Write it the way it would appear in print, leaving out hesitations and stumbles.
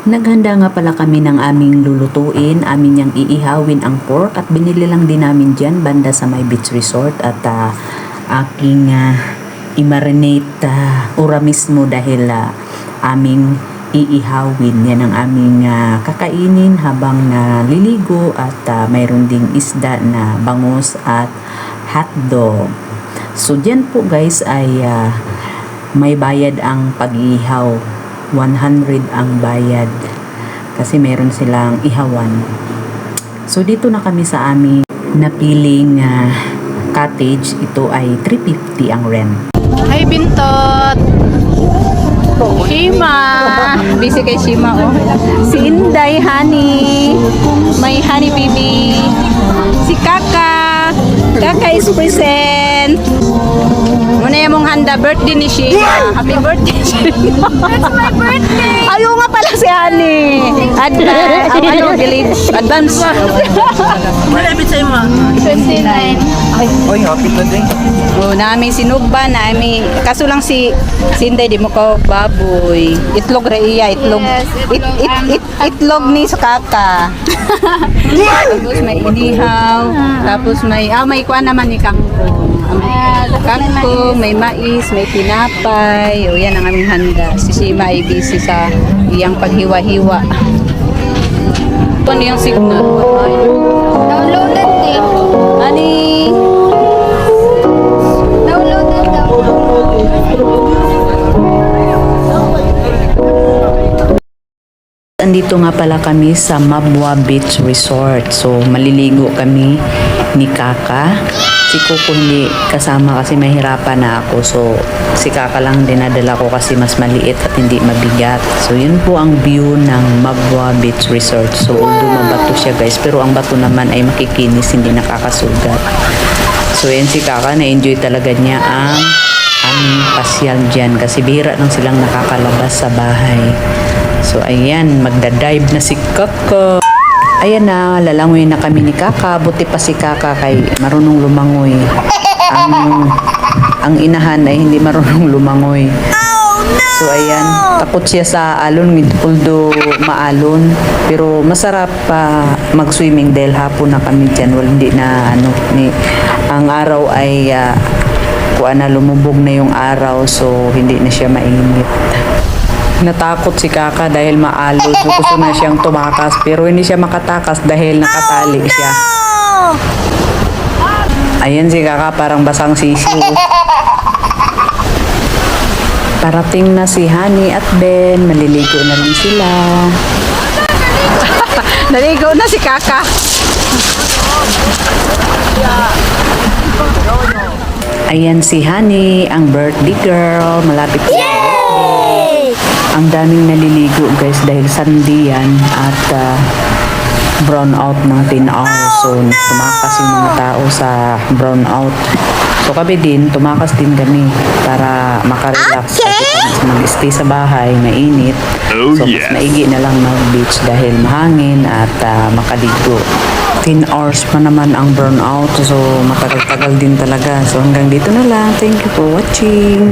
Naghanda nga pala kami ng aming lulutuin, amin niyang iihawin ang pork at binili lang din namin dyan banda sa my beach resort at aking i-marinate ura mismo dahil aming iihawin. Yan ang aming kakainin habang naliligo at mayroon ding isda na bangus at hotdog. So dyan po guys ay may bayad ang pag-ihaw. 100 ang bayad kasi meron silang ihawan. So dito na kami sa aming napiling cottage. Ito ay 350 ang rent. Hi Bintot! Shima! Busy kay Shima oh. Si Inday, Honey. May Honey Baby. Si Kaka. Kaka is present. Muna yung mong handa, birthday ni Shima. Happy birthday, Shima. It's my birthday! Ayaw nga pala si Honey. Advance. Malapit sa'yo mo. 29. Oy, happy birthday. Oh, namin sinugba, namin kaso lang si Inday di mo ko baboy. Itlog ra iya, itlog. Yes, itlog, Itlog ni sa Kaka. Tapos may inihaw, tapos may kuha naman ni kangkong. Kangkong, may mais, may tinapay. O yan ang aming handa. Si Shima ay busy sa iyang paghiwa-hiwa. Ano yung signal? Downloaded din. Ani? Downloaded daw. Andito nga pala kami sa Mabwa Beach Resort. So maliligo kami ni Kaka. Si Coco hindi kasama kasi mahirapan na ako. So si Kaka lang dinadala ko kasi mas maliit at hindi mabigat. So yun po ang view ng Mabwa Beach Resort. So although mabato siya guys, pero ang bato naman ay makikinis, hindi nakakasugat. So yan si Kaka, na-enjoy talaga niya ang aming pasyal dyan kasi bihira lang silang nakakalabas sa bahay. So ayan, magdadive na si Kaka. Ayan na, lalangoy na kami ni Kaka. Buti pa si Kaka kay marunong lumangoy. Ang inahan ay hindi marunong lumangoy. So ayan, takot siya sa alon, although maalon. Pero masarap pa mag-swimming dahil hapon na kami dyan. Well, hindi na ang araw ay lumubog na yung araw, so hindi na siya mainit. Natakot si Kaka dahil maalon. So gusto na siyang tumakas pero hindi siya makatakas dahil nakatali siya. Ayan si Kaka, parang basang sisiw. Parating na si Honey at Ben. Maliligo na rin sila. Naligo na si Kaka. Ayan si Honey, ang birthday girl. Malapit na. Ang daming naliligo guys dahil Sunday yan at brown out ng tinaw. So tumakas yung mga tao sa brown out. So kami din, tumakas din kami para makarelax. Kasi kung mag-stay sa bahay, mainit. So mas maigi na lang mag-beach dahil mahangin at makaligo. 10 hours pa naman ang brown out. So matagal-tagal din talaga. So hanggang dito na lang. Thank you for watching.